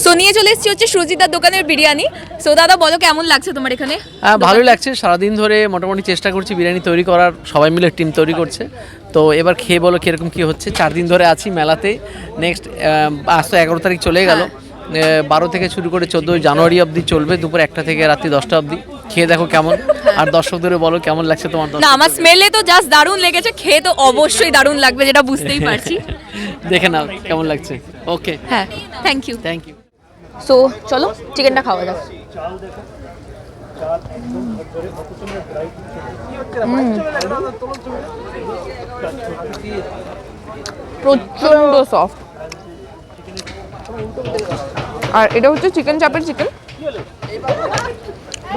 So নিয়ে চলে এসেছি হচ্ছে সুজিতার দোকানের বিরিয়ানি। সো দাদা বলো কেমন লাগছে তোমার এখানে? হ্যাঁ, ভালোই লাগছে। সারাদিন ধরে মোটামুটি চেষ্টা করছি বিরিয়ানি তৈরি করার, সবাই মিলে টিম তৈরি করছে। তো এবার খেয়ে বলো কীরকম কী হচ্ছে। 4 দিন ধরে আছি মেলাতে। নেক্সট আজ তো 11 তারিখ চলে গেল। 12 থেকে শুরু করে 14 জানুয়ারি অবধি চলবে, দুপুর 1টা থেকে রাত্রি 10টা অবধি। খেয়ে দেখো কেমন, আর দর্শকদের বলো কেমন লাগছে তোমার। না আমার স্মেলে তো জাস্ট দারুণ লেগেছে, খেয়ে তো অবশ্যই দারুণ লাগবে, যেটা বুঝতেই পারছি। দেখে নাও কেমন লাগছে। ওকে, হ্যাঁ, thank you. Thank you. So চলো চিকেনটা খাওয়া যাক। প্রচন্ড সফট, আর এটা হচ্ছে চিকেন চাপের চিকেন।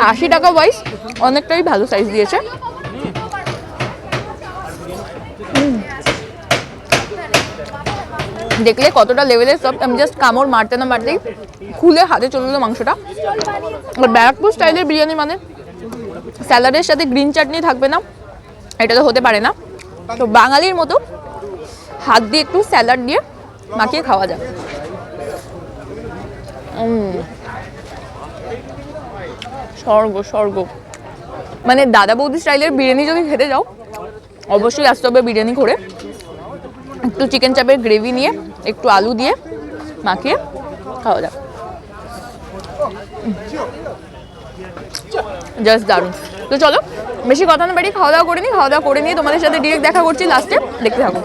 80 টাকা ওয়াইজ অনেকটাই ভালো সাইজ দিয়েছে। দেখলে কতটা লেভেলের সব, আমি জাস্ট কামড় মারতে না মারতেই খুলে হাতে চলে এলো মাংসটা। আর ব্যারাকপুর স্টাইলের বিরিয়ানি মানে স্যালাডের সাথে গ্রিন চাটনি থাকবে না, এটা তো হতে পারে না। তো বাঙালির মতো হাত দিয়ে একটু স্যালাড দিয়ে মাখিয়ে খাওয়া যায়। স্বর্গ স্বর্গ। মানে দাদা বৌদি স্টাইলের বিরিয়ানি যদি খেতে যাও অবশ্যই আসতে হবে বিরিয়ানি করে। একটু চিকেন চাপের গ্রেভি নিয়ে একটু আলু দিয়ে মাখিয়ে খাওয়া যাক, জাস্ট দারুণ। তো চলো বেশি কথা না বাড়ি খাওয়া দাওয়া করে নিই, খাওয়া দাওয়া করে নিয়ে তোমাদের সাথে ডিরেক্ট দেখা করছি লাস্টে, দেখতে থাকো।